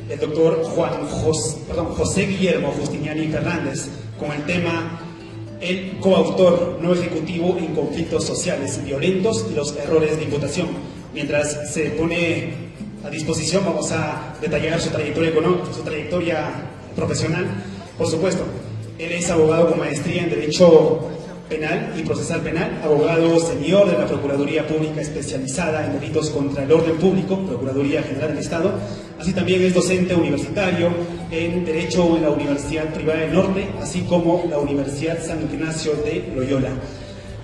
el doctor José Guillermo Justiniani Fernández, con el tema el coautor no ejecutivo en conflictos sociales violentos y los errores de imputación. Mientras se pone a disposición, vamos a detallar su trayectoria económica, su trayectoria profesional. Por supuesto, él es abogado con maestría en Derecho Penal y Procesal Penal, abogado senior de la Procuraduría Pública especializada en delitos contra el orden público, Procuraduría General del Estado. Así también es docente universitario en Derecho en la Universidad Privada del Norte, así como la Universidad San Ignacio de Loyola.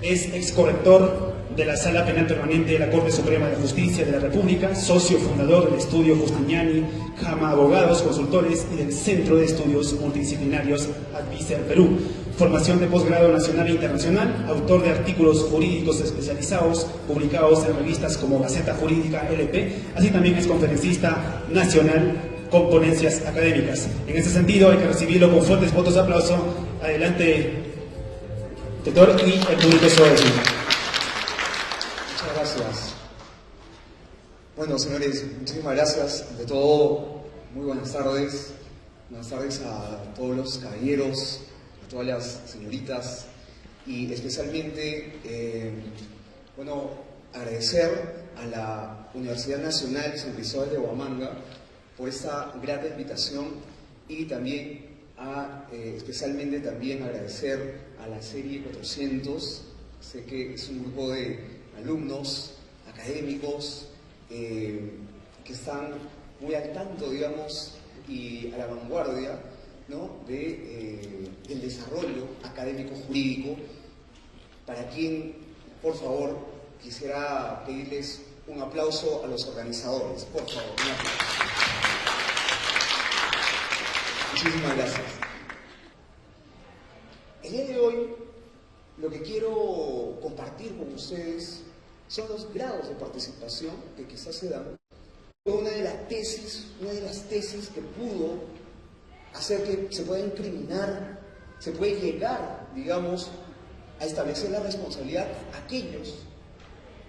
Es excorrector de la Sala Penal Permanente de la Corte Suprema de Justicia de la República, socio fundador del estudio Justiniani, Jama Abogados Consultores y del Centro de Estudios Multidisciplinarios Adviser Perú. Formación de posgrado nacional e internacional, autor de artículos jurídicos especializados publicados en revistas como Gaceta Jurídica LP, así también es conferencista nacional con ponencias académicas. En ese sentido hay que recibirlo con fuertes votos de aplauso. Adelante, doctor, y el público es sobre. Muchas gracias. Bueno, señores, muchísimas gracias. Ante todo, muy buenas tardes. Buenas tardes a todos los caballeros, a todas las señoritas y especialmente, agradecer a la Universidad Nacional San Cristóbal de Huamanga por esta grata invitación y también especialmente también agradecer a la serie 400. Sé que es un grupo de alumnos, académicos, que están muy al tanto, digamos, y a la vanguardia, ¿no?, del desarrollo académico jurídico, para quien, por favor, quisiera pedirles un aplauso a los organizadores. Por favor, un aplauso. Muchísimas gracias. El día de hoy, lo que quiero compartir con ustedes son los grados de participación que quizás se dan. Una de las tesis que pudo hacer que se pueda incriminar, se puede llegar, digamos, a establecer la responsabilidad a aquellos,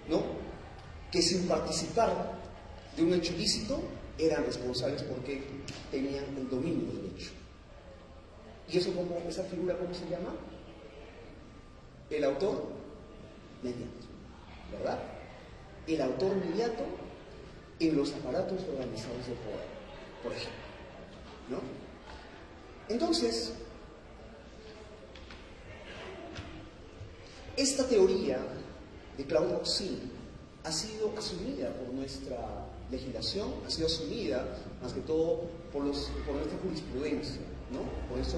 ¿no?, que sin participar de un hecho ilícito eran responsables porque tenían el dominio del hecho. ¿Y eso esa figura cómo se llama? El autor mediato, ¿verdad? El autor mediato en los aparatos organizados de poder, por ejemplo, ¿no? Entonces, esta teoría de Claude Roxin ha sido asumida por nuestra legislación, ha sido asumida más que todo por nuestra jurisprudencia, ¿no? Por esa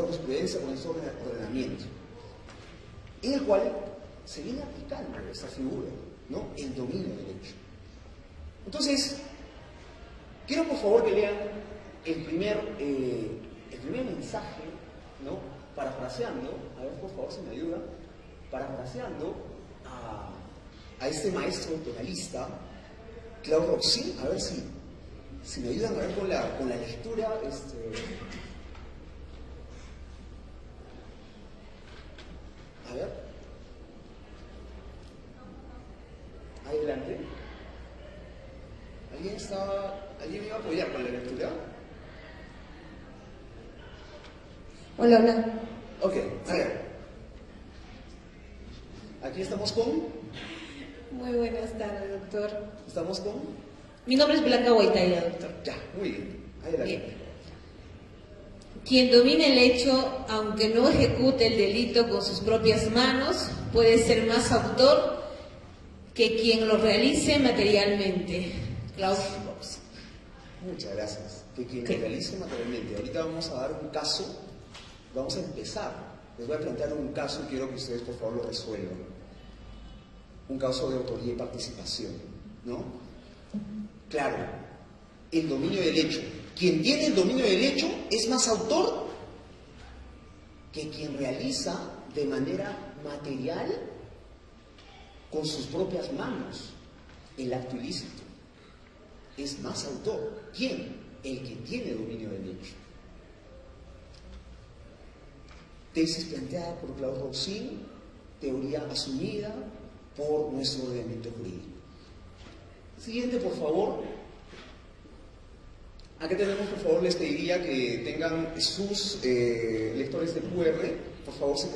jurisprudencia, por ese ordenamiento, en el cual se viene aplicando esta figura, ¿no?, el dominio del hecho. Entonces, quiero por favor que lean el primer mensaje, ¿no?, parafraseando, a ver por favor si me ayuda, parafraseando a este maestro penalista, Claude Roxin. A ver si me ayudan a ver con la lectura. A ver. Adelante. ¿Alguien me iba a apoyar con la lectura? Hola. Ok, a ver. Aquí estamos con... Muy buenas tardes, doctor. ¿Estamos con? Mi nombre es Blanca Guaitaya, doctor. Ya, muy bien. Adelante. Bien. Quien domina el hecho, aunque no ejecute el delito con sus propias manos, puede ser más autor que quien lo realice materialmente. Claude Roxin. Muchas gracias. Que quien lo realice materialmente. Ahorita vamos a dar un caso. Vamos a empezar. Les voy a plantear un caso y quiero que ustedes por favor lo resuelvan. Un caso de autoría y participación, ¿no? Claro, el dominio del hecho. Quien tiene el dominio del hecho es más autor que quien realiza de manera material, con sus propias manos, el acto ilícito. Es más autor. ¿Quién? El que tiene dominio del hecho. Tesis planteada por Claude Roxin, teoría asumida por nuestro ordenamiento jurídico. Siguiente, por favor. Acá tenemos, por favor, les pediría que tengan sus lectores de QR. Por favor, si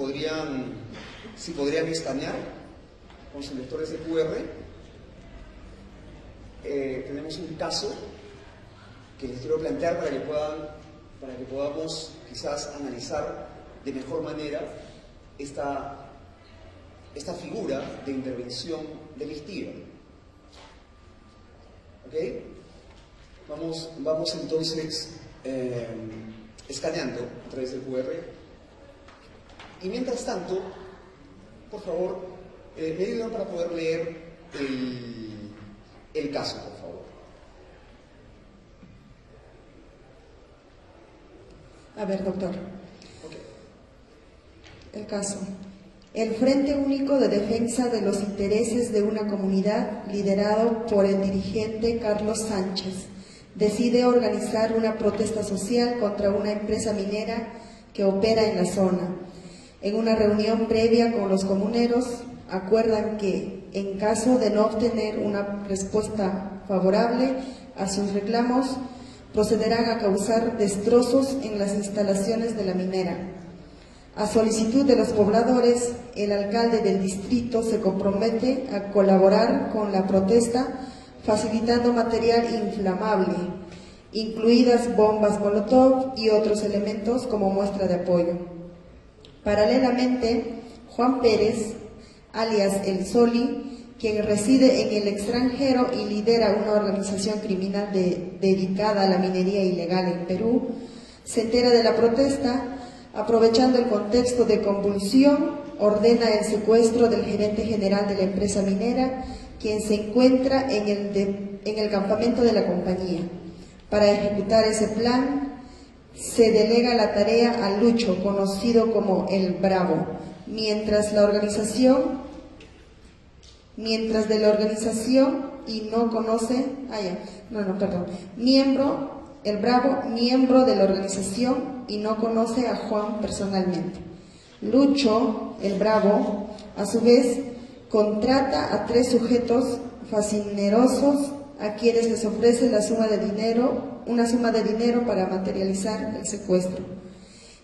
podrían escanear con sus lectores de QR. Tenemos un caso que les quiero plantear para que podamos quizás analizar de mejor manera esta figura de intervención delictiva. ¿Ok? Vamos entonces escaneando a través del QR. Y mientras tanto, por favor, me ayudan para poder leer el caso, por favor. A ver, doctor. Okay. El caso. El Frente Único de Defensa de los Intereses de una Comunidad, liderado por el dirigente Carlos Sánchez, decide organizar una protesta social contra una empresa minera que opera en la zona. En una reunión previa con los comuneros, acuerdan que, en caso de no obtener una respuesta favorable a sus reclamos, procederán a causar destrozos en las instalaciones de la minera. A solicitud de los pobladores, el alcalde del distrito se compromete a colaborar con la protesta, facilitando material inflamable, incluidas bombas Molotov y otros elementos como muestra de apoyo. Paralelamente, Juan Pérez, alias El Soli, quien reside en el extranjero y lidera una organización criminal dedicada a la minería ilegal en Perú, se entera de la protesta. Aprovechando el contexto de convulsión, ordena el secuestro del gerente general de la empresa minera, quien se encuentra en el campamento de la compañía. Para ejecutar ese plan, se delega la tarea a Lucho, conocido como El Bravo, mientras de la organización El Bravo, miembro de la organización y no conoce a Juan personalmente. Lucho, El Bravo, a su vez, contrata a 3 sujetos fascinerosos a quienes les ofrece una suma de dinero para materializar el secuestro.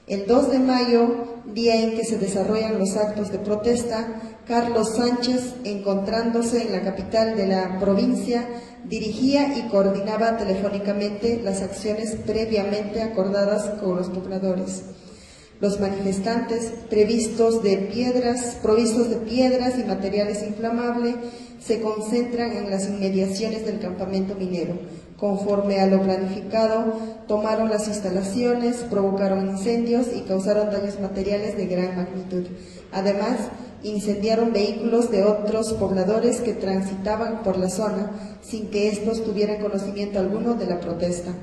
El 2 de mayo, día en que se desarrollan los actos de protesta, Carlos Sánchez, encontrándose en la capital de la provincia, dirigía y coordinaba telefónicamente las acciones previamente acordadas con los pobladores. Los manifestantes, provistos de piedras y materiales inflamables, se concentran en las inmediaciones del campamento minero. Conforme a lo planificado, tomaron las instalaciones, provocaron incendios y causaron daños materiales de gran magnitud. Además, incendiaron vehículos de otros pobladores que transitaban por la zona sin que estos tuvieran conocimiento alguno de la protesta.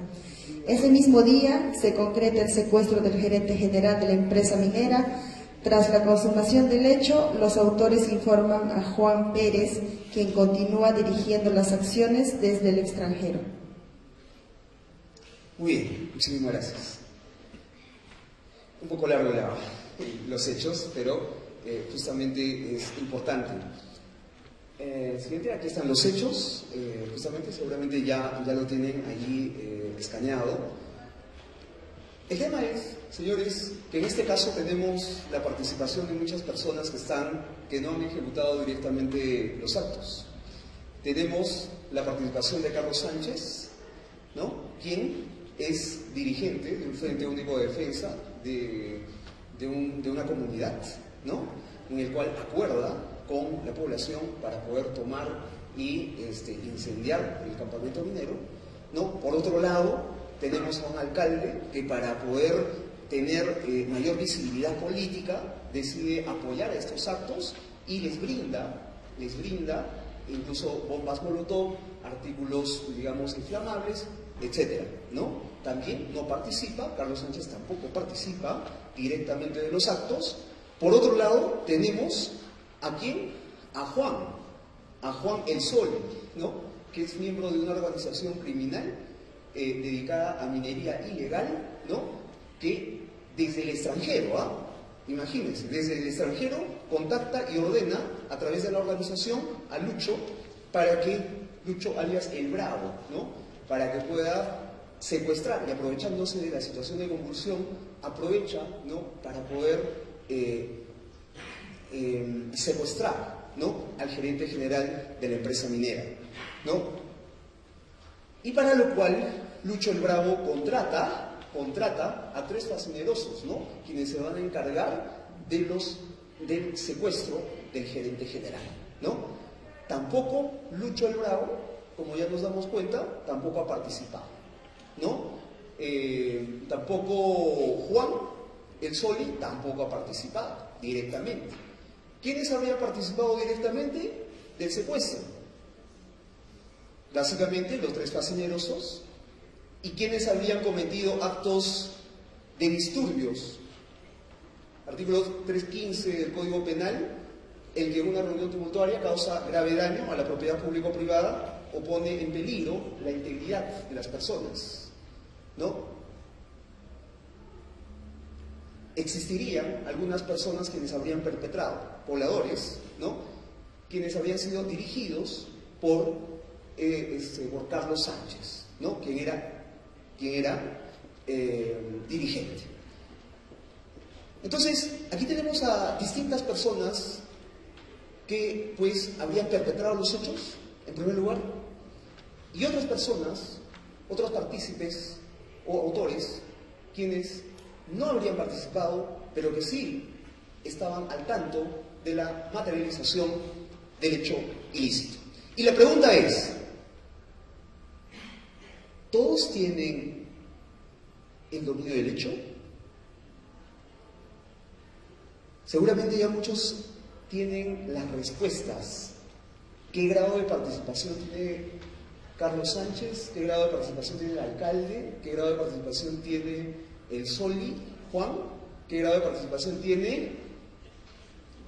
Ese mismo día se concreta el secuestro del gerente general de la empresa minera. Tras la consumación del hecho, los autores informan a Juan Pérez, quien continúa dirigiendo las acciones desde el extranjero. Muy bien, muchísimas gracias. Un poco largo los hechos, pero justamente es importante. Siguiente, aquí están los hechos, justamente seguramente ya lo tienen allí escaneado. El tema es, señores, que en este caso tenemos la participación de muchas personas que no han ejecutado directamente los actos. Tenemos la participación de Carlos Sánchez, ¿no?, quien es dirigente de un Frente Único de Defensa de una comunidad, ¿no?, en el cual acuerda con la población para poder tomar y incendiar el campamento minero, ¿no? Por otro lado, tenemos a un alcalde que, para poder tener mayor visibilidad política, decide apoyar a estos actos y les brinda incluso bombas Molotov, artículos, digamos, inflamables, etcétera, ¿no? También no participa, Carlos Sánchez tampoco participa directamente de los actos. Por otro lado, tenemos ¿a quién? A Juan El Sol, ¿no?, que es miembro de una organización criminal dedicada a minería ilegal, ¿no?, que desde el extranjero, imagínense, desde el extranjero contacta y ordena a través de la organización a Lucho, para que Lucho, alias El Bravo, ¿no?, para que pueda secuestrar y aprovechándose de la situación de convulsión, aprovecha, ¿no?, para poder secuestrar, ¿no?, al gerente general de la empresa minera, ¿no? Y para lo cual Lucho el Bravo contrata a 3 facinerosos, ¿no?, quienes se van a encargar del secuestro del gerente general, ¿no? Tampoco Lucho el Bravo, como ya nos damos cuenta, tampoco ha participado, ¿no? Tampoco Juan, el Soli, tampoco ha participado directamente. ¿Quiénes habrían participado directamente del secuestro? Básicamente los 3 facinerosos. ¿Y quiénes habrían cometido actos de disturbios? Artículo 315 del Código Penal, el que en una reunión tumultuaria causa grave daño a la propiedad pública o privada o pone en peligro la integridad de las personas, ¿no? Existirían algunas personas quienes habrían perpetrado, pobladores, ¿no?, quienes habrían sido dirigidos por Carlos Sánchez, ¿no?, quien era dirigente. Entonces, aquí tenemos a distintas personas que, pues, habrían perpetrado los hechos, en primer lugar, y otras personas, otros partícipes o autores, quienes no habrían participado, pero que sí estaban al tanto de la materialización del hecho ilícito. Y la pregunta es, ¿todos tienen el dominio del hecho? Seguramente ya muchos tienen las respuestas. ¿Qué grado de participación tiene Carlos Sánchez? ¿Qué grado de participación tiene el alcalde? ¿Qué grado de participación tiene el Soli, Juan? ¿Qué grado de participación tiene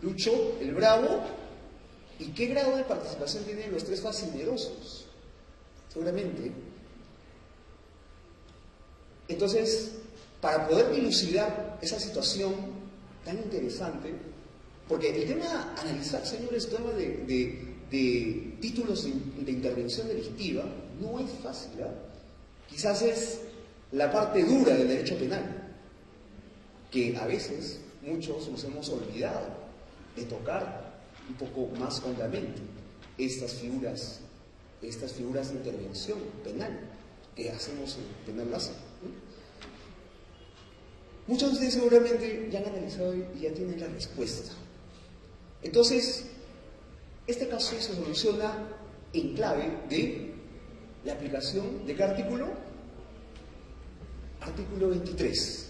Lucho el Bravo? ¿Y qué grado de participación tienen los 3 facinerosos? Seguramente. Entonces, para poder dilucidar esa situación tan interesante, porque el tema a analizar, señores, el tema de títulos de intervención delictiva no es fácil, ¿eh? Quizás es la parte dura del derecho penal, que a veces muchos nos hemos olvidado de tocar un poco más hondamente estas figuras de intervención penal que hacemos en penal básico. Muchos de ustedes seguramente ya han analizado y ya tienen la respuesta. Entonces, este caso se soluciona en clave de la aplicación de qué artículo? Artículo 23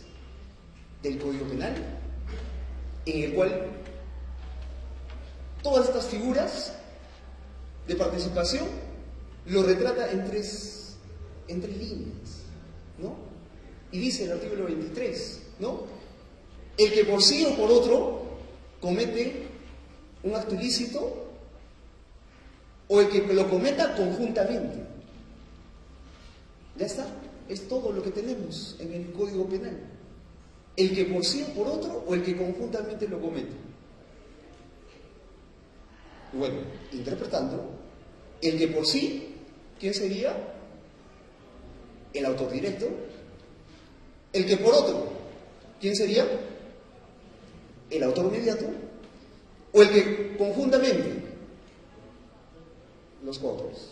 del Código Penal, en el cual todas estas figuras de participación lo retrata en tres líneas, ¿no? Y dice el artículo 23, ¿no?, el que por sí o por otro comete un acto ilícito o el que lo cometa conjuntamente. Ya está, es todo lo que tenemos en el Código Penal. El que por sí o por otro o el que conjuntamente lo comete. Bueno, interpretando, el que por sí, ¿quién sería? El autor directo. El que por otro, ¿quién sería? El autor inmediato. O el que conjuntamente, los coautores.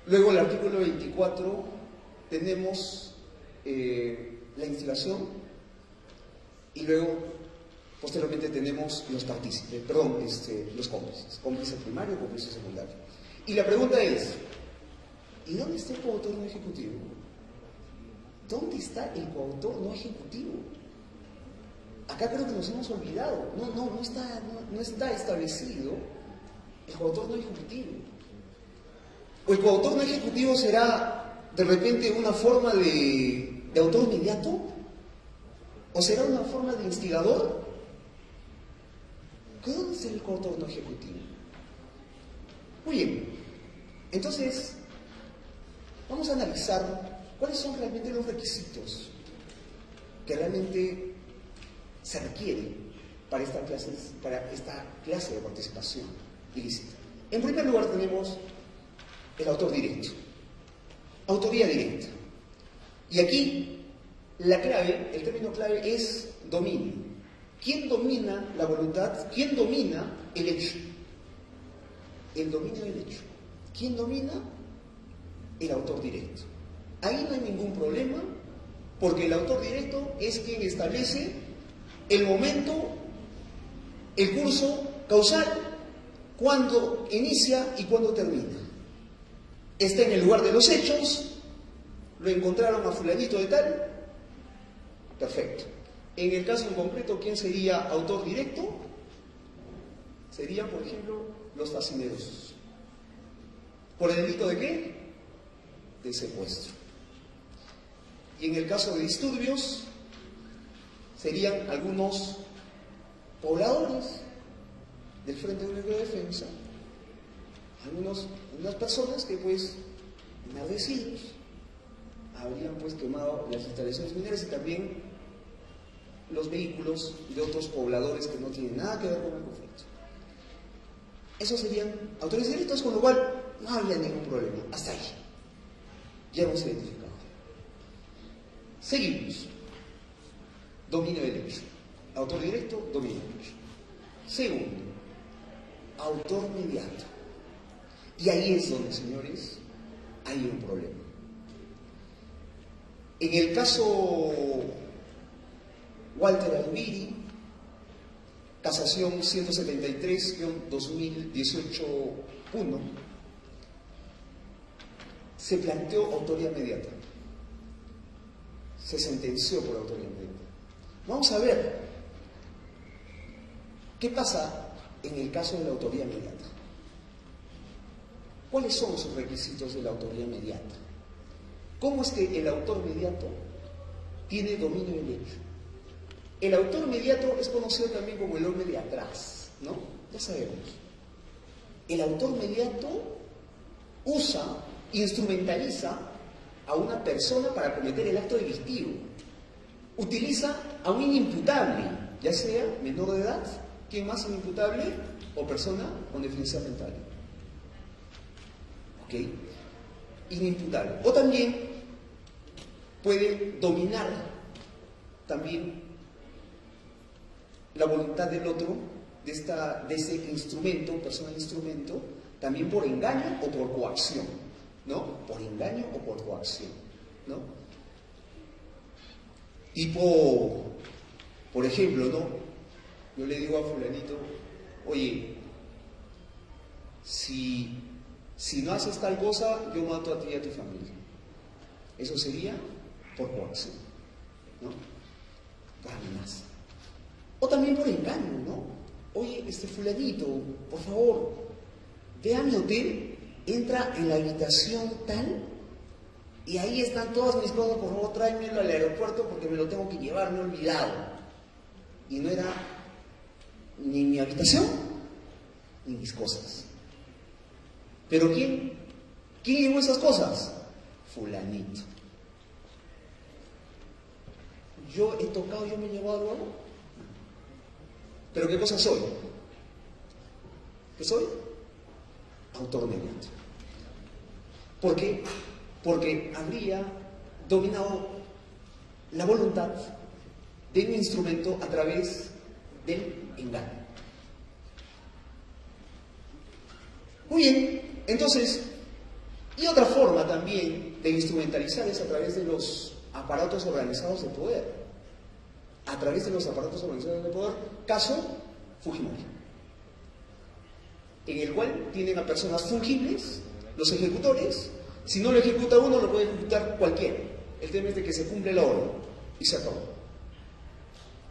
Luego, en el artículo 24 tenemos la instigación y luego, posteriormente, tenemos los partícipes, los cómplices, cómplice primario y cómplice secundario. Y la pregunta es, ¿y dónde está el coautor no ejecutivo? ¿Dónde está el coautor no ejecutivo? Acá creo que nos hemos olvidado, no está establecido el coautor no ejecutivo. ¿O el coautor no ejecutivo será de repente una forma de autor inmediato? ¿O será una forma de instigador? ¿Dónde está el coautor no ejecutivo? Muy bien, entonces vamos a analizar cuáles son realmente los requisitos que realmente se requieren para esta clase de participación ilícita. En primer lugar tenemos el autor directo. Autoría directa. Y aquí la clave, el término clave es dominio. ¿Quién domina la voluntad? ¿Quién domina el hecho? El dominio del hecho. ¿Quién domina? El autor directo. Ahí no hay ningún problema, porque el autor directo es quien establece el momento, el curso causal, cuándo inicia y cuándo termina. Está en el lugar de los hechos, lo encontraron a fulanito de tal, perfecto. En el caso en concreto, ¿quién sería autor directo? Serían, por ejemplo, los fascinerosos. ¿Por el delito de qué? De secuestro. Y en el caso de disturbios, serían algunos pobladores del Frente Único de Defensa, unas personas que pues enardecidos habrían pues quemado las instalaciones mineras y también los vehículos de otros pobladores que no tienen nada que ver con el conflicto. Esos serían autores directos, con lo cual no habría ningún problema. Hasta ahí. Ya hemos identificado. Seguimos. Dominio del hecho. Autor directo, dominio del hecho. Segundo, autor mediato. Y ahí es donde, señores, hay un problema. En el caso Walter Albiri, Casación 173-2018-1, se planteó autoría mediata. Se sentenció por autoría mediata. Vamos a ver qué pasa en el caso de la autoría mediata. ¿Cuáles son sus requisitos de la autoría mediata? ¿Cómo es que el autor mediato tiene dominio del hecho? El autor mediato es conocido también como el hombre de atrás, ¿no? Ya sabemos. El autor mediato usa, instrumentaliza a una persona para cometer el acto delictivo. Utiliza a un inimputable, ya sea menor de edad, ¿quién más inimputable? O persona con deficiencia mental. ¿Ok? Inimputable. O también puede dominar también la voluntad del otro, de ese instrumento, persona instrumento, también por engaño o por coacción, ¿no? Por engaño o por coacción, ¿no? Tipo, por ejemplo, ¿no? Yo le digo a fulanito, oye, si no haces tal cosa, yo mato a ti y a tu familia. Eso sería por coacción, ¿no? Por amenaza. O también por engaño, ¿no? Oye, fulanito, por favor, ve a mi hotel, entra en la habitación tal, y ahí están todas mis cosas, por favor, tráemelo al aeropuerto porque me lo tengo que llevar, me he olvidado. Y no era ni mi habitación, ni mis cosas. ¿Pero quién llevó esas cosas? Fulanito. Yo he tocado, yo me he llevado algo. ¿Pero qué cosa soy? ¿Qué soy? Autor mediato. ¿Por qué? Porque habría dominado la voluntad de un instrumento a través del engaño. Muy bien, entonces, y otra forma también de instrumentalizar es a través de los aparatos organizados de poder. A través de los aparatos organizados de poder, caso Fujimori, en el cual tienen a personas fungibles, los ejecutores. Si no lo ejecuta uno, lo puede ejecutar cualquiera. El tema es de que se cumple la orden y se acabó.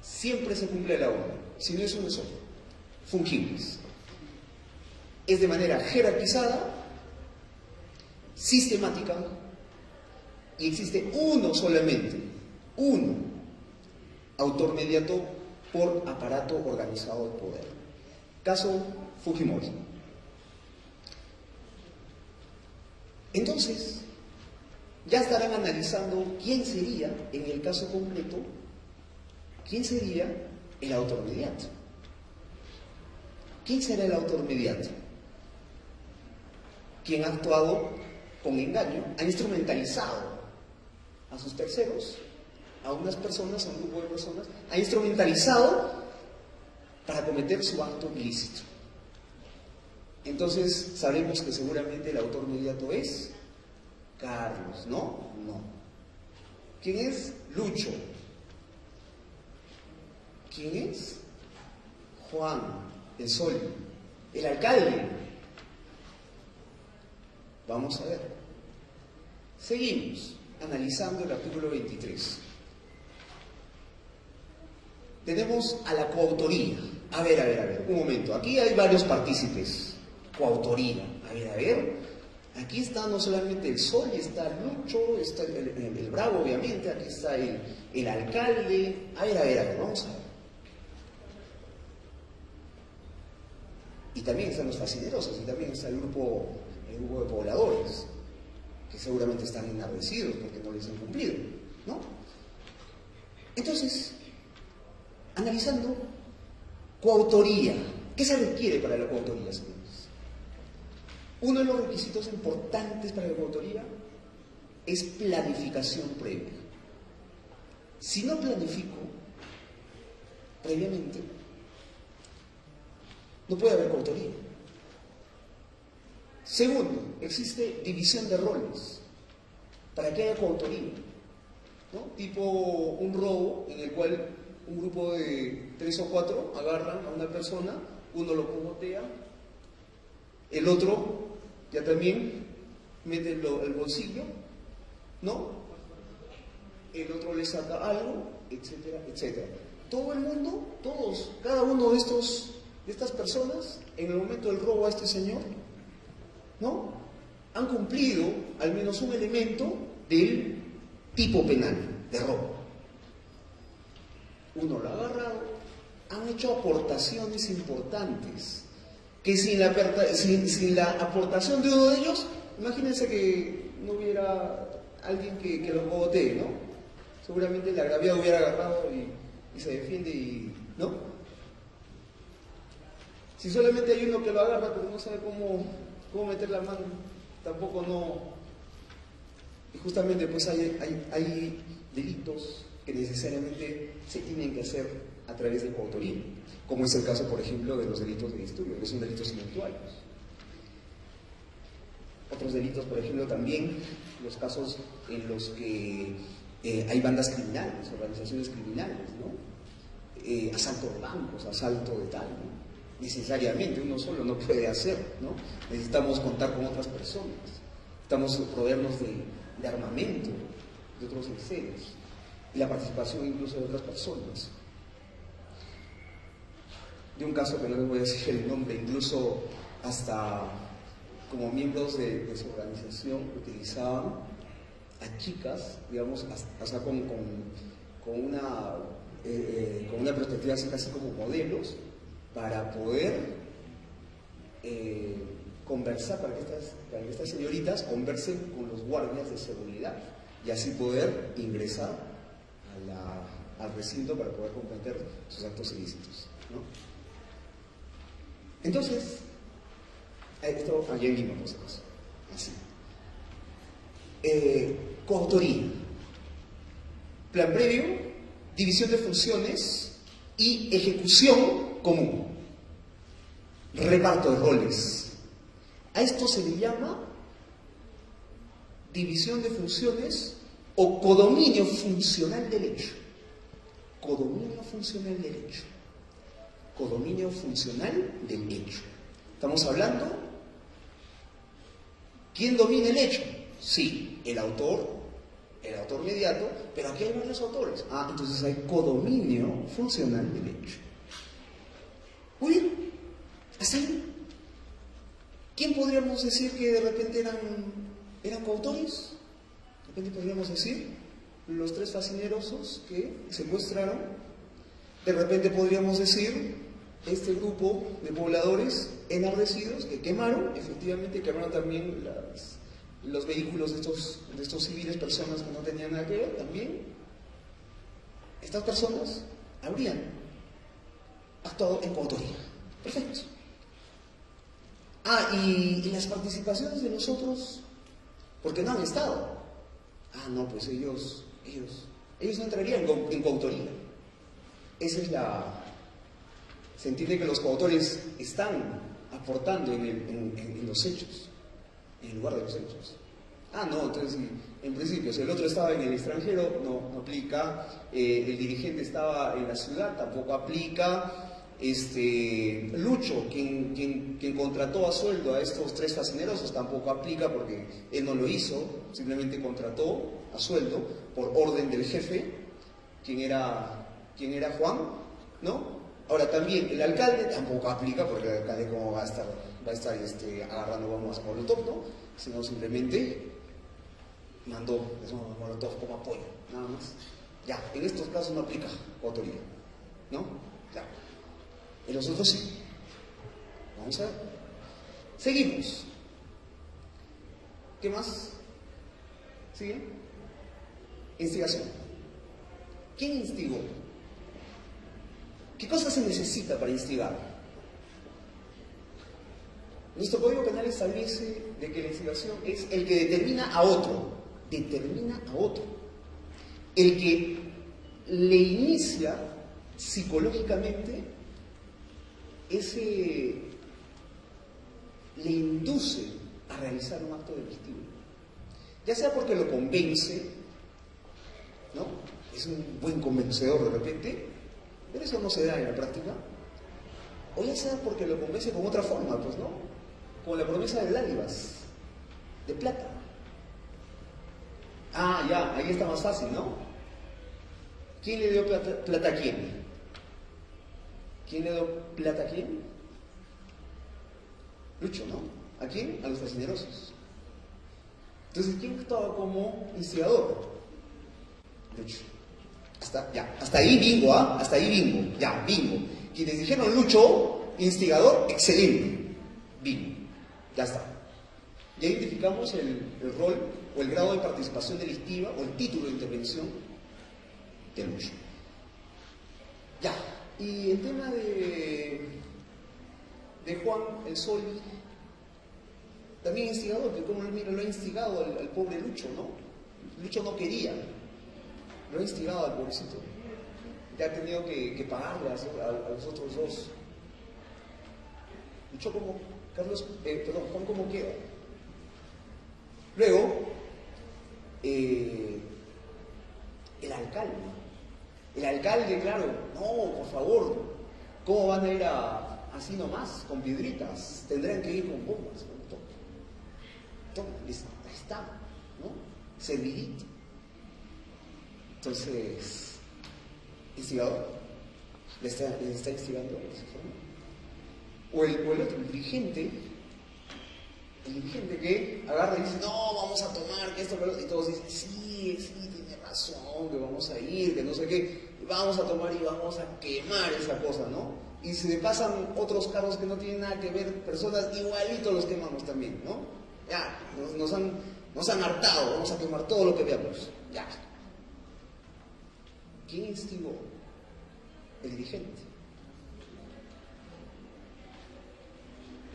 Siempre se cumple la orden, si no es uno solo. Fungibles. Es de manera jerarquizada, sistemática, y existe uno solamente, uno, autor mediato por aparato organizado de poder. Caso Fujimori. Entonces, ya estarán analizando quién sería, en el caso concreto, quién sería el autor mediato. ¿Quién será el autor mediato? quien ha actuado con engaño, ha instrumentalizado a sus terceros, a unas personas, a un grupo de personas, ha instrumentalizado para cometer su acto ilícito. Entonces sabemos que seguramente el autor inmediato es Carlos, ¿no? No. ¿Quién es? Lucho. ¿Quién es? Juan, el Sol, el alcalde. Vamos a ver. Seguimos analizando el artículo 23. Tenemos a la coautoría. A ver, un momento. Aquí hay varios partícipes. Coautoría. A ver. Aquí está no solamente el Sol, está Lucho, está el Bravo, obviamente. Aquí está el alcalde. A ver, vamos a ver. Y también están los fascinerosos, y también está el grupo de pobladores, que seguramente están enardecidos porque no les han cumplido, ¿no? Entonces, analizando coautoría, ¿qué se requiere para la coautoría, señores? Uno de los requisitos importantes para la coautoría es planificación previa. Si no planifico previamente, no puede haber coautoría. Segundo, existe división de roles para que haya coautoría, ¿no? Tipo un robo en el cual un grupo de 3 o 4 agarran a una persona, uno lo cogotea, el otro ya también mete el bolsillo, ¿no? El otro le saca algo, etcétera, etcétera. Todo el mundo, todos, cada uno de estas personas, en el momento del robo a este señor, ¿no? Han cumplido al menos un elemento del tipo penal de robo. Uno lo ha agarrado, han hecho aportaciones importantes, que sin la aportación de uno de ellos, imagínense que no hubiera alguien que lo cogotee, ¿no? Seguramente el agraviado hubiera agarrado y se defiende, ¿no? Si solamente hay uno que lo agarra pero no sabe cómo meter la mano, tampoco no. Y justamente pues hay delitos que necesariamente se tienen que hacer a través de coautoría, como es el caso, por ejemplo, de los delitos de disturbio, que son delitos intelectuales. Otros delitos, por ejemplo, también los casos en los que hay bandas criminales, organizaciones criminales, ¿no? Asalto de bancos, asalto de tal, ¿no? Necesariamente uno solo no puede hacer, ¿no? Necesitamos contar con otras personas, necesitamos proveernos de armamento, de otros enseres, y la participación incluso de otras personas. De un caso que no les voy a decir el nombre, incluso hasta como miembros de su organización utilizaban a chicas, digamos, hasta con una perspectiva así casi como modelos, para poder conversar, para que estas señoritas conversen con los guardias de seguridad y así poder ingresar al recinto para poder cometer sus actos ilícitos, ¿no? Entonces, esto allá en Lima, por si acaso, así. Coautoría, plan previo, división de funciones y ejecución común, reparto de roles. A esto se le llama división de funciones o codominio funcional del hecho. Codominio funcional del hecho. Codominio funcional del hecho. Estamos hablando, ¿quién domina el hecho? Sí, el autor mediato, pero aquí hay varios autores. Entonces hay codominio funcional del hecho. Muy bien, hasta ahí. ¿Quién podríamos decir que de repente eran coautores? De repente podríamos decir los 3 fascinerosos que secuestraron. De repente podríamos decir este grupo de pobladores enardecidos que quemaron, efectivamente quemaron también los vehículos de estos civiles, personas que no tenían nada que ver también. Estas personas habrían actuado en coautoría. Perfecto. Y las participaciones de nosotros, porque no han estado. No, pues ellos no entrarían en coautoría. Esa es se entiende que los coautores están aportando en los hechos, en lugar de los hechos. No, entonces en principio, si el otro estaba en el extranjero, no aplica. El dirigente estaba en la ciudad, tampoco aplica. Lucho, quien contrató a sueldo a estos 3 fascinerosos, tampoco aplica porque él no lo hizo, simplemente contrató a sueldo por orden del jefe, quien era Juan, ¿no? Ahora también el alcalde tampoco aplica porque el alcalde cómo va a estar agarrando bombas a Molotov, ¿no? Sino simplemente mandó Molotov como apoyo, nada más. Ya, en estos casos no aplica autoría, ¿no? Ya. En los otros sí. Vamos a ver. Seguimos. ¿Qué más? ¿Sigue? Instigación. ¿Quién instigó? ¿Qué cosa se necesita para instigar? Nuestro Código Penal establece de que la instigación es el que determina a otro. Determina a otro. El que le inicia psicológicamente le induce a realizar un acto delictivo. Ya sea porque lo convence, ¿no? Es un buen convencedor de repente, pero eso no se da en la práctica. O ya sea porque lo convence con otra forma, pues, ¿no? Como la promesa de dádivas, de plata. Ya, ahí está más fácil, ¿no? ¿Quién le dio plata a quién? ¿Quién le dio plata a quién? Lucho, ¿no? ¿A quién? A los fascinerosos. Entonces, ¿quién actuaba como instigador? Lucho. Hasta ahí bingo, Hasta ahí bingo. Ya, bingo. Quienes dijeron Lucho, instigador, excelente. Bingo. Ya está. Ya identificamos el rol o el grado de participación delictiva o el título de intervención de Lucho. Ya. Y el tema de Juan el Sol, también instigador, que como lo ha instigado al pobre Lucho, ¿no? Lucho no quería, lo ha instigado al pobrecito. Ya ha tenido que pagarle a los otros 2. Lucho como, Juan como queda. Luego, el alcalde. El alcalde, claro, no, por favor, ¿cómo van a ir así nomás, con piedritas? Tendrán que ir con bombas. Toma, ahí está, ¿no? Servidito. Entonces, instigador, le está instigando de esa forma. O el otro, el dirigente que agarra y dice, no, vamos a tomar, que esto, y todos dicen, sí, tiene razón, que vamos a ir, que no sé qué, vamos a tomar y vamos a quemar esa cosa, ¿no? Y se le pasan otros carros que no tienen nada que ver, personas igualitos los quemamos también, ¿no? Ya, nos han hartado, vamos a quemar todo lo que veamos, ya. ¿Quién instigó? El dirigente.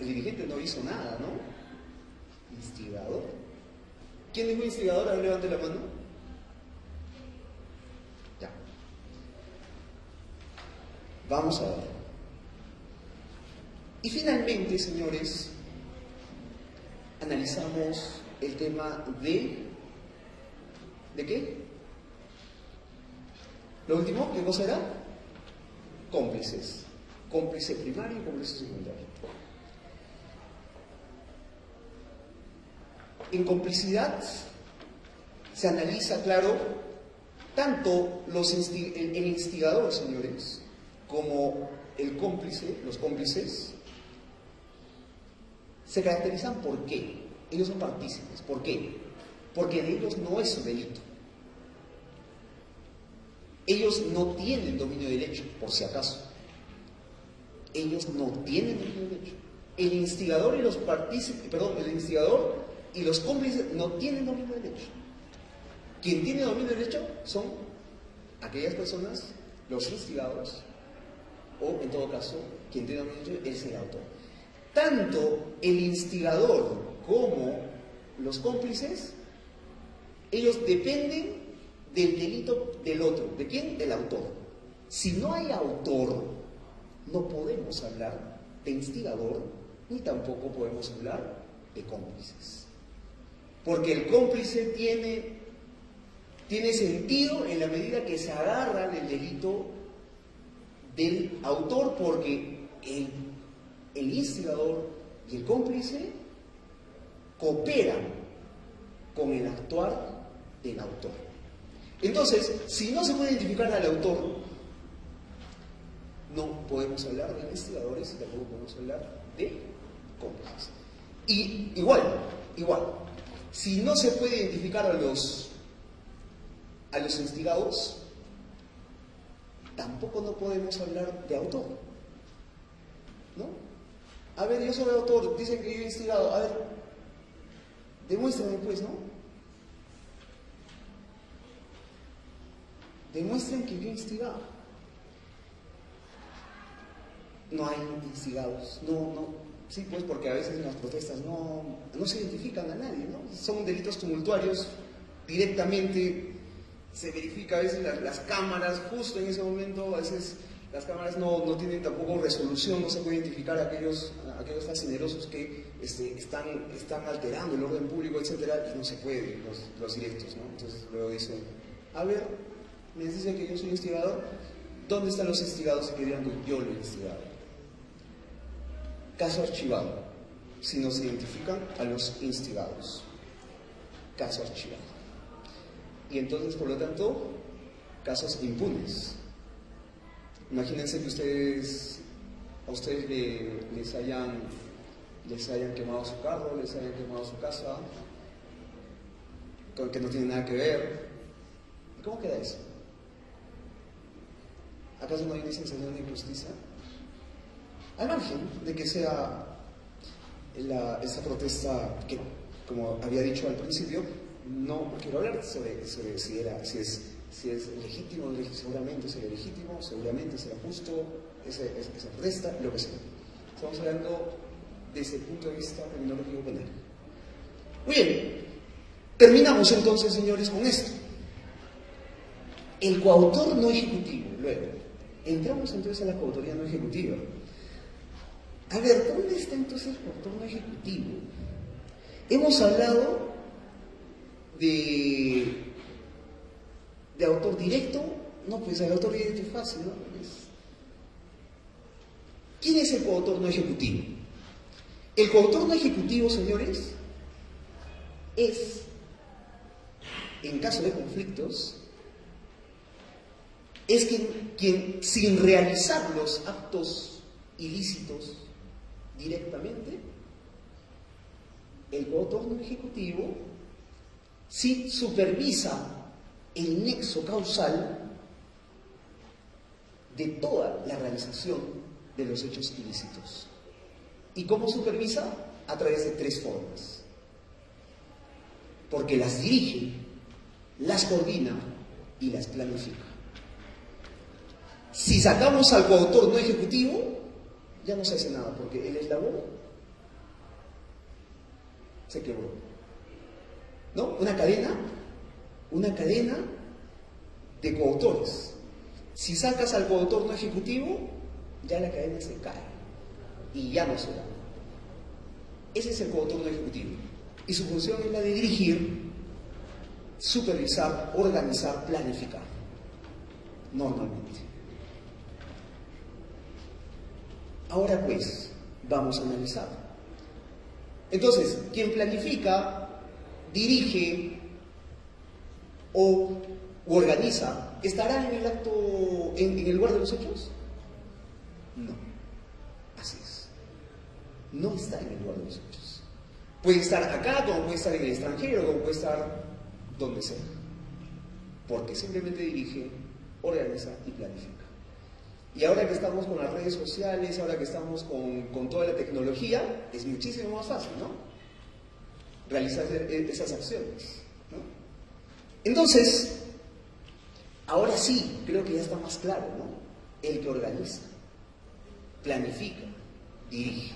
El dirigente no hizo nada, ¿no? Instigador. ¿Quién dijo instigador? A ver, levante la mano. Ya. Vamos a ver. Y finalmente, señores, analizamos el tema ¿de qué? Lo último, ¿qué cosa era? Cómplices. Cómplice primario y cómplice secundario. En complicidad se analiza, claro, tanto el instigador, señores, como el cómplice, los cómplices, se caracterizan por qué. Ellos son partícipes. ¿Por qué? Porque de ellos no es un delito. Ellos no tienen dominio del hecho, por si acaso. Ellos no tienen dominio del hecho. El instigador y los partícipes, el instigador y los cómplices no tienen dominio del hecho. Quien tiene dominio del hecho son aquellas personas, los instigados, o en todo caso, quien tiene dominio del hecho es el autor. tanto el instigador como los cómplices, ellos dependen del delito del otro. ¿De quién? Del autor. Si no hay autor, no podemos hablar de instigador, ni tampoco podemos hablar de cómplices. Porque el cómplice tiene sentido en la medida que se agarra del delito del autor, porque el instigador y el cómplice cooperan con el actuar del autor. Entonces, si no se puede identificar al autor, no podemos hablar de investigadores y tampoco podemos hablar de cómplices. Y igual, si no se puede identificar a los instigados, tampoco no podemos hablar de autor, ¿no? A ver, yo soy autor, dicen que yo he instigado, a ver, demuéstrenme pues, ¿no? Demuestren que yo he instigado. No hay instigados, sí, pues porque a veces en las protestas no se identifican a nadie, ¿no? Son delitos tumultuarios, directamente se verifica a veces las cámaras, justo en ese momento, a veces las cámaras no tienen tampoco resolución, no se puede identificar a aquellos fascinerosos que están alterando el orden público, etcétera, y no se puede, los directos, ¿no? Entonces luego dicen, a ver, me dicen que yo soy instigador, ¿dónde están los instigados que digan que yo lo he instigado? Caso archivado, si no se identifican a los instigados. Caso archivado. Y entonces, por lo tanto, casos impunes. Imagínense que a ustedes les hayan quemado su carro, les hayan quemado su casa, que no tiene nada que ver. ¿Cómo queda eso? ¿Acaso no hay una sensación de injusticia? Al margen de que sea esta protesta que, como había dicho al principio, no quiero hablar sobre si es legítimo, seguramente será legítimo, seguramente será justo, esa protesta, lo que sea. Estamos hablando desde el punto de vista terminológico penal. Muy bien, terminamos entonces, señores, con esto. El coautor no ejecutivo, luego. Entramos entonces a la coautoría no ejecutiva. A ver, ¿dónde está entonces el coautor no ejecutivo? Hemos hablado de autor directo. No, pues el autor directo es fácil, ¿no? ¿Quién es el coautor no ejecutivo? El coautor no ejecutivo, señores, es, en caso de conflictos, es quien sin realizar los actos ilícitos directamente, el coautor no ejecutivo sí supervisa el nexo causal de toda la realización de los hechos ilícitos. ¿Y cómo supervisa? A través de tres formas. Porque las dirige, las coordina y las planifica. Si sacamos al coautor no ejecutivo, ya no se hace nada, porque el eslabón se quebró. ¿No? Una cadena de coautores. Si sacas al coautor no ejecutivo, ya la cadena se cae y ya no se da. Ese es el coautor no ejecutivo. Y su función es la de dirigir, supervisar, organizar, planificar. Normalmente. Ahora pues, vamos a analizar. Entonces, quien planifica, dirige o organiza, ¿estará en el acto, en el lugar de los hechos? No. Así es. No está en el lugar de los hechos. Puede estar acá, como puede estar en el extranjero, como puede estar donde sea. Porque simplemente dirige, organiza y planifica. Y ahora que estamos con las redes sociales, ahora que estamos con toda la tecnología, es muchísimo más fácil, ¿no? Realizar esas acciones, ¿no? Entonces, ahora sí, creo que ya está más claro, ¿no? El que organiza, planifica, dirige.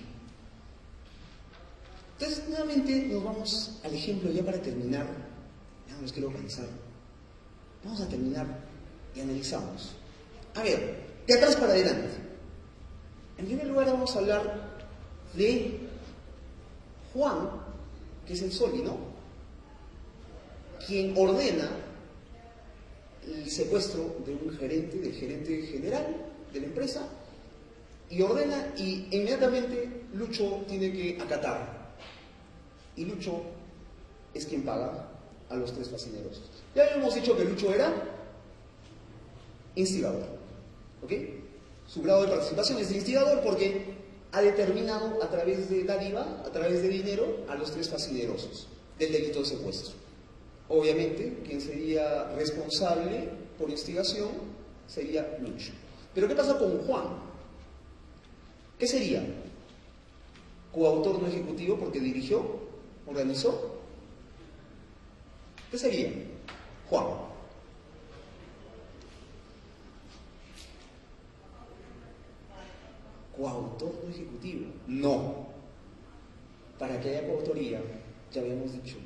Entonces, nuevamente nos vamos al ejemplo ya para terminar. Ya no les quiero cansar. Vamos a terminar y analizamos. A ver, de atrás para adelante. En primer lugar vamos a hablar de Juan, que es el Soli, ¿no? Quien ordena el secuestro de un gerente, del gerente general de la empresa, y ordena y inmediatamente Lucho tiene que acatar. Y Lucho es quien paga a los 3 fascinerosos. Ya habíamos dicho que Lucho era instigador, ¿ok? Su grado de participación es de instigador porque ha determinado a través de dádiva, a través de dinero, a los 3 fascinerosos del delito de secuestro. Obviamente, quien sería responsable por instigación sería Lucho. Pero ¿qué pasa con Juan? ¿Qué sería? Coautor no ejecutivo porque dirigió, organizó. ¿Qué sería? Juan. Coautor no ejecutivo. No. Para que haya coautoría, ya habíamos dicho,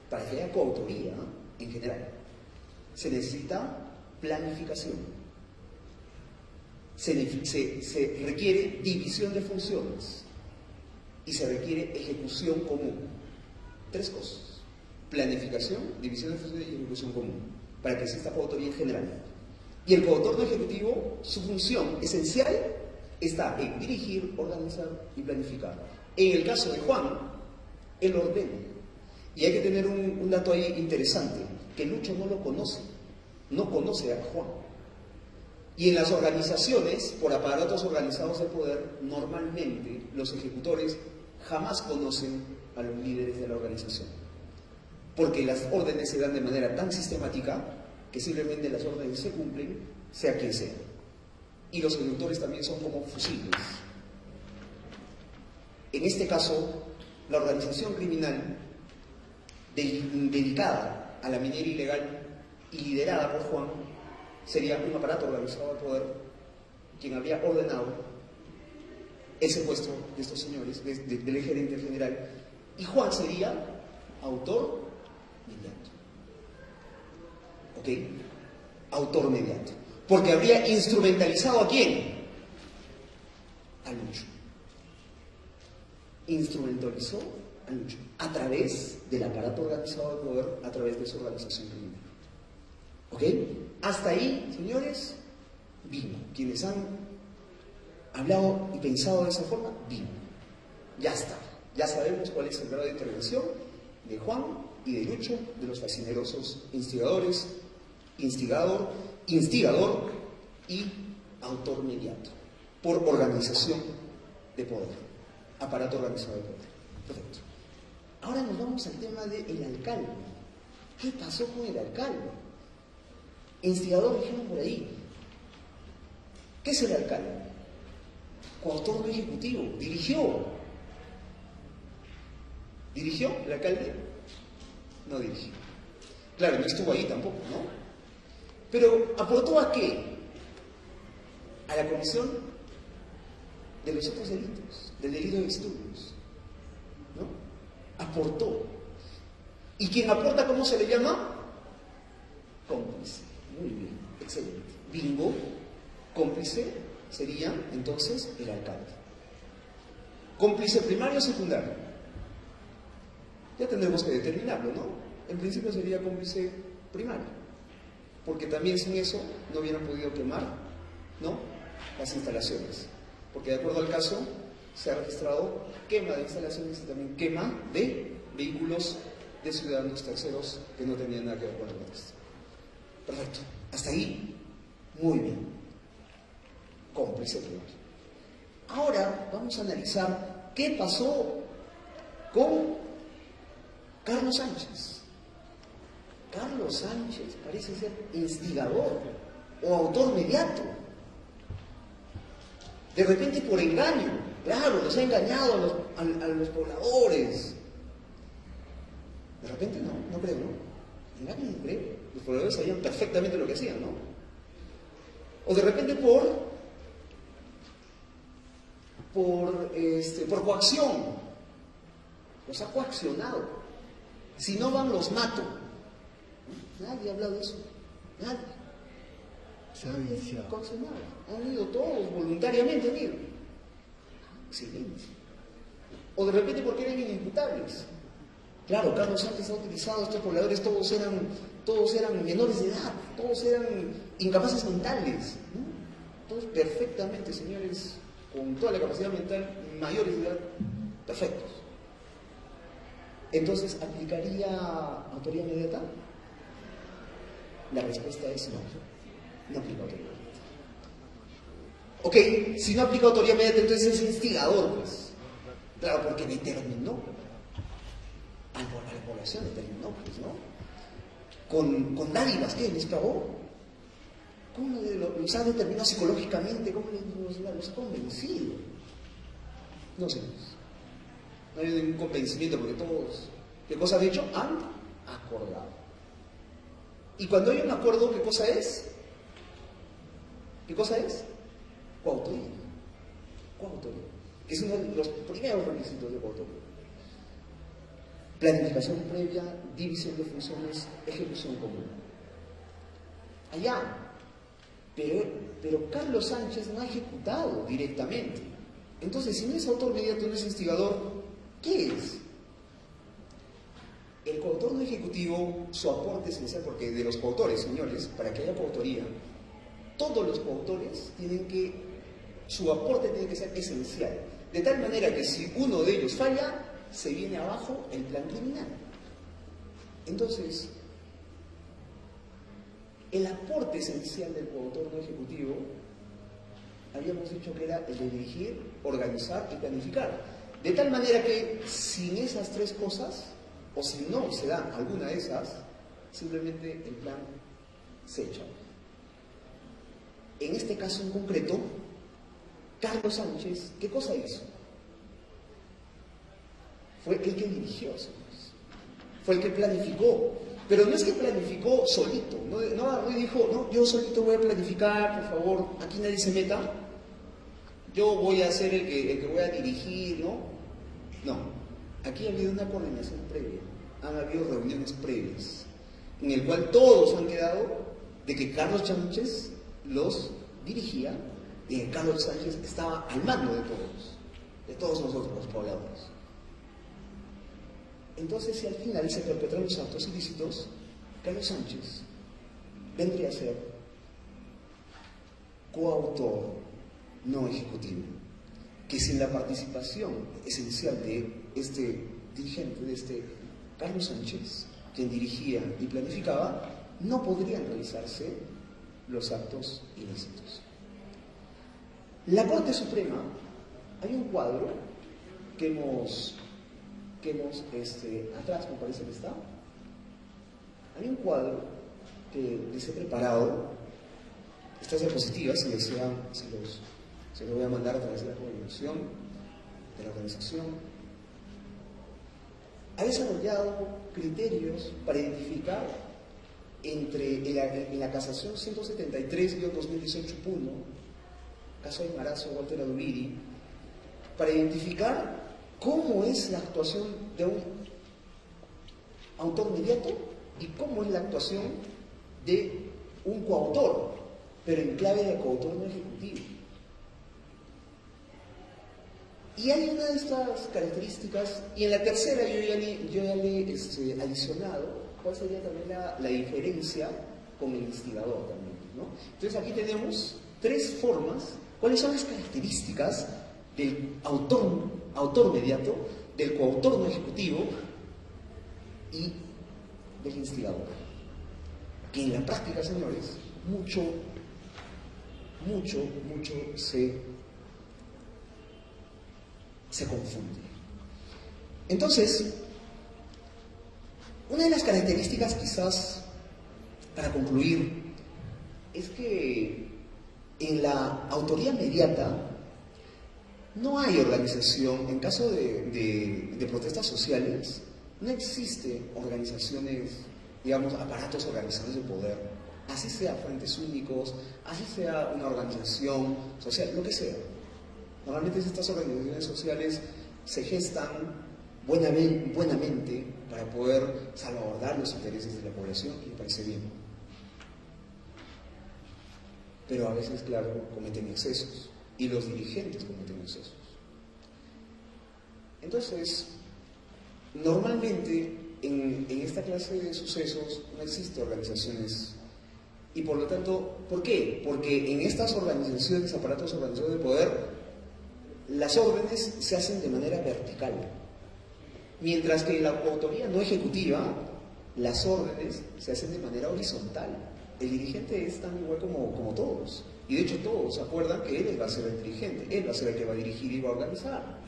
para que haya coautoría en general, se necesita planificación. Se requiere división de funciones y se requiere ejecución común. 3 cosas: planificación, división de funciones y ejecución común, para que exista coautoría en general. Y el coautor no ejecutivo, su función esencial está en dirigir, organizar y planificar. En el caso de Juan, él ordena. Y hay que tener un dato ahí interesante, que Lucho no lo conoce, no conoce a Juan. Y en las organizaciones, por aparatos organizados de poder, normalmente los ejecutores jamás conocen a los líderes de la organización. Porque las órdenes se dan de manera tan sistemática que simplemente las órdenes se cumplen, sea quien sea. Y los ejecutores también son como fusibles. En este caso, la organización criminal dedicada a la minería ilegal y liderada por Juan sería un aparato organizado de poder quien había ordenado el secuestro de estos señores, del gerente general, y Juan sería autor mediato. ¿Ok? Autor mediato. Porque habría instrumentalizado ¿a quién? A Lucho. Instrumentalizó a Lucho a través del aparato organizado de poder, a través de su organización criminal. ¿Ok? Hasta ahí, señores, bien. Quienes han hablado y pensado de esa forma, bien. Ya está. Ya sabemos cuál es el grado de intervención de Juan y de Lucho, de los fascinerosos instigadores, instigador y autor mediato, por organización de poder, aparato organizado de poder. Perfecto. Ahora nos vamos al tema del alcalde. ¿Qué pasó con el alcalde? Instigador, dijimos por ahí. ¿Qué es el alcalde? Coautor no ejecutivo. ¿Dirigió? ¿Dirigió el alcalde? No dirigió. Claro, no estuvo ahí tampoco, ¿no? Pero ¿aportó a qué? A la comisión de los otros delitos, del delito de disturbios, ¿no? Aportó. ¿Y quien aporta cómo se le llama? Cómplice. Muy bien, excelente. Bingo. Cómplice sería entonces el alcalde. Cómplice primario o secundario. Ya tendremos que determinarlo, ¿no? En principio sería cómplice primario, porque también sin eso no hubieran podido quemar, ¿no?, las instalaciones, porque de acuerdo al caso se ha registrado quema de instalaciones y también quema de vehículos de ciudadanos terceros que no tenían nada que ver con el protesta. Perfecto, hasta ahí muy bien. Cómplice primario. Ahora vamos a analizar qué pasó con Carlos Sánchez. Carlos Sánchez parece ser instigador o autor mediato. De repente por engaño, claro, los ha engañado a los pobladores. De repente no creo, ¿no? Engaño no creo. Los pobladores sabían perfectamente lo que hacían, ¿no? O de repente por coacción. los ha coaccionado. Si no van, los mato. Nadie ha hablado de eso. Nadie. Nadie ha coaccionado. Han ido todos voluntariamente, han ido. Excelente. O de repente porque eran inimputables. Claro, Carlos Sánchez ha utilizado estos pobladores, todos eran menores de edad, todos eran incapaces mentales, ¿no? Todos perfectamente, señores, con toda la capacidad mental, mayores de edad, perfectos. Entonces, ¿aplicaría autoría inmediata? La respuesta es no. No aplica autoría inmediata. Ok, si no aplica autoría inmediata, entonces es instigador, pues. Claro, porque determinó a la población, determinó, pues, ¿no? Con dádivas, ¿qué? ¿Les pagó? ¿Cómo los ha determinado psicológicamente? ¿Cómo los ha convencido? No sé. No hay ningún convencimiento porque todos, ¿qué cosa han hecho? Han acordado. Y cuando hay un acuerdo, ¿qué cosa es? ¿Qué cosa es? Coautoría. Coautoría. Que es uno de los primeros requisitos de coautoría. Planificación previa, división de funciones, ejecución común. Allá. Pero Carlos Sánchez no ha ejecutado directamente. Entonces, si no es autor inmediato, no es instigador, ¿qué es? El coautor no ejecutivo, su aporte esencial, porque de los coautores, señores, para que haya coautoría, todos los coautores su aporte tiene que ser esencial. De tal manera que si uno de ellos falla, se viene abajo el plan criminal. Entonces, el aporte esencial del coautor no ejecutivo, habíamos dicho que era el de dirigir, organizar y planificar. De tal manera que sin esas tres cosas, o si no se da alguna de esas, simplemente el plan se echa. En este caso en concreto, Carlos Sánchez, ¿qué cosa hizo? Fue el que dirigió, señores. Fue el que planificó. Pero no es que planificó solito. No dijo, no, yo solito voy a planificar, por favor, aquí nadie se meta. Yo voy a ser el que voy a dirigir, ¿no? No. Aquí ha habido una coordinación previa. Han habido reuniones previas, en el cual todos han quedado de que Carlos Sánchez los dirigía y que Carlos Sánchez estaba al mando de todos nosotros, los pobladores. Entonces, si al final se perpetran los actos ilícitos, Carlos Sánchez vendría a ser coautor no ejecutivo, que sin la participación esencial de este dirigente, de este Carlos Sánchez, quien dirigía y planificaba, no podrían realizarse los actos ilícitos. La Corte Suprema, hay un cuadro que hemos atrás me parece que está, hay un cuadro que les he preparado, estas diapositivas, si desean, se lo voy a mandar a través de la coordinación de la organización. Ha desarrollado criterios para identificar en la casación 173-2018 Puno, caso de Marazo, Walter Adubiri, para identificar cómo es la actuación de un autor inmediato y cómo es la actuación de un coautor, pero en clave de coautor no ejecutivo. Y hay una de estas características, y en la tercera yo ya le he adicionado cuál sería también la diferencia con el instigador también, ¿no? Entonces aquí tenemos tres formas, cuáles son las características del autor inmediato, del coautor no ejecutivo y del instigador. Que en la práctica, señores, mucho se confunde. Entonces, una de las características quizás para concluir es que en la autoría inmediata no hay organización, en caso de protestas sociales, no existe organizaciones, digamos, aparatos organizados de poder, así sea frentes únicos, así sea una organización social, lo que sea. Normalmente estas organizaciones sociales se gestan buenamente para poder salvaguardar los intereses de la población, y me parece bien. Pero a veces, claro, cometen excesos, y los dirigentes cometen excesos. Entonces, normalmente en esta clase de sucesos no existen organizaciones, y por lo tanto, ¿por qué? Porque en estas organizaciones, aparatos organizados de poder, las órdenes se hacen de manera vertical, mientras que en la autoría no ejecutiva, las órdenes se hacen de manera horizontal. El dirigente es tan igual como todos, y de hecho todos se acuerdan que él va a ser el dirigente, él va a ser el que va a dirigir y va a organizar.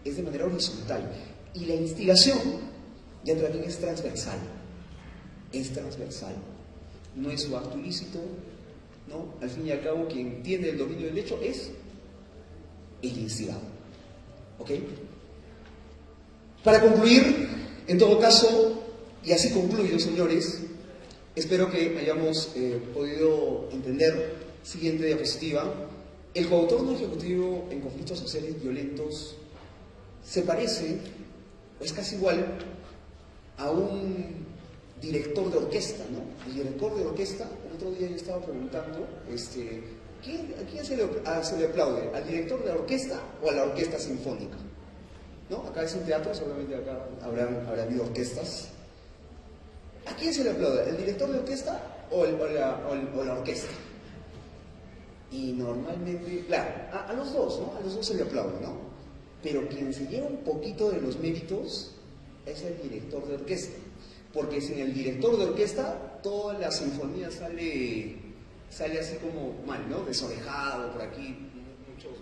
Es de manera horizontal. Y la instigación ya también es transversal. Es transversal. No es su acto ilícito, ¿no? Al fin y al cabo, quien tiene el dominio del hecho es el instigado. ¿Ok? Para concluir, en todo caso, y así concluyo, señores, espero que hayamos podido entender, siguiente diapositiva, el coautor no ejecutivo en conflictos sociales violentos se parece, es casi igual, a un director de orquesta, ¿no? El director de orquesta, el otro día yo estaba preguntando, ¿a quién se le aplaude? ¿Al director de la orquesta o a la orquesta sinfónica? ¿No? Acá es un teatro, seguramente acá habrá habido orquestas. ¿A quién se le aplaude? ¿El director de orquesta o la orquesta? Y normalmente, claro, a los dos, ¿no? A los dos se le aplaude, ¿no? Pero quien se lleva un poquito de los méritos es el director de orquesta. Porque sin el director de orquesta, toda la sinfonía sale así como mal, ¿no? Desorejado, por aquí,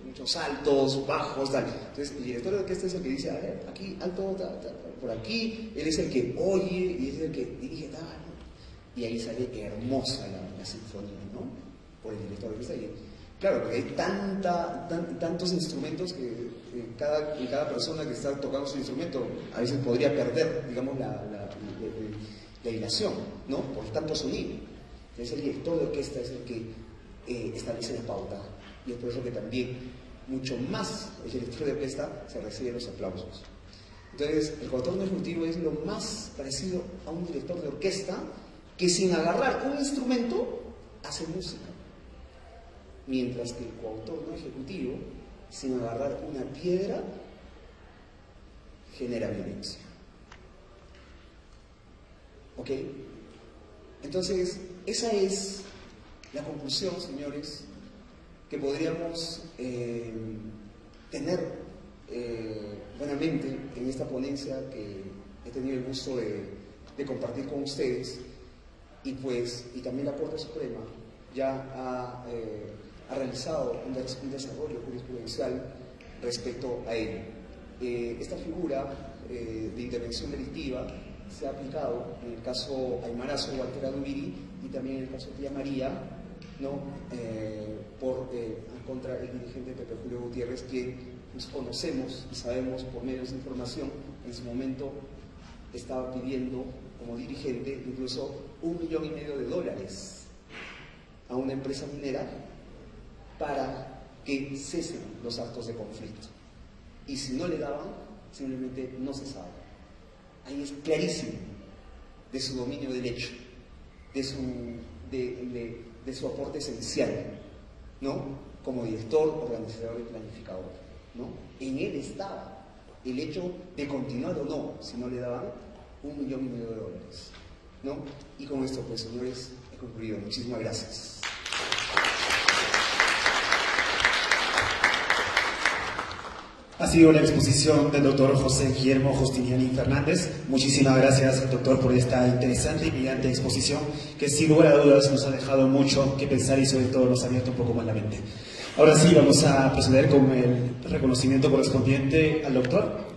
muchos altos, bajos, tal. Entonces, el director de orquesta es el que dice, a ver, aquí, alto, por aquí, él es el que oye y es el que dirige, tal, ¿no? Y ahí sale hermosa la sinfonía, ¿no? Por el director de orquesta. Y, claro, porque hay tantos instrumentos que cada persona que está tocando su instrumento a veces podría perder, digamos, la hilación, ¿no? Por tanto sonido. Entonces el director de orquesta es el que establece la pauta, y es por eso que también mucho más el director de orquesta se recibe los aplausos. Entonces el coautor no ejecutivo es lo más parecido a un director de orquesta que sin agarrar un instrumento hace música, mientras que el coautor no ejecutivo sin agarrar una piedra genera violencia. ¿Ok? Entonces, esa es la conclusión, señores, que podríamos tener buenamente en esta ponencia que he tenido el gusto de compartir con ustedes, y también la Corte Suprema ya ha realizado un desarrollo jurisprudencial respecto a ello. Esta figura de intervención delictiva se ha aplicado en el caso Aymarazo o Walter Adubiri, y también en el caso Tía María, ¿no? Contra el dirigente Pepe Julio Gutiérrez, que nos conocemos y sabemos por medios de información, en su momento estaba pidiendo como dirigente incluso $1,5 millones a una empresa minera para que cesen los actos de conflicto. Y si no le daban, simplemente no cesaba. Ahí es clarísimo de su dominio del hecho, de su aporte esencial, ¿no? Como director, organizador y planificador, ¿no? En él estaba el hecho de continuar o no, si no le daban $1,5 millones, ¿no? Y con esto, pues, señores, he concluido. Muchísimas gracias. Ha sido la exposición del doctor José Guillermo Justiniani Fernández. Muchísimas gracias, doctor, por esta interesante y brillante exposición que sin lugar a dudas nos ha dejado mucho que pensar y sobre todo nos ha abierto un poco más la mente. Ahora sí, vamos a proceder con el reconocimiento correspondiente al doctor.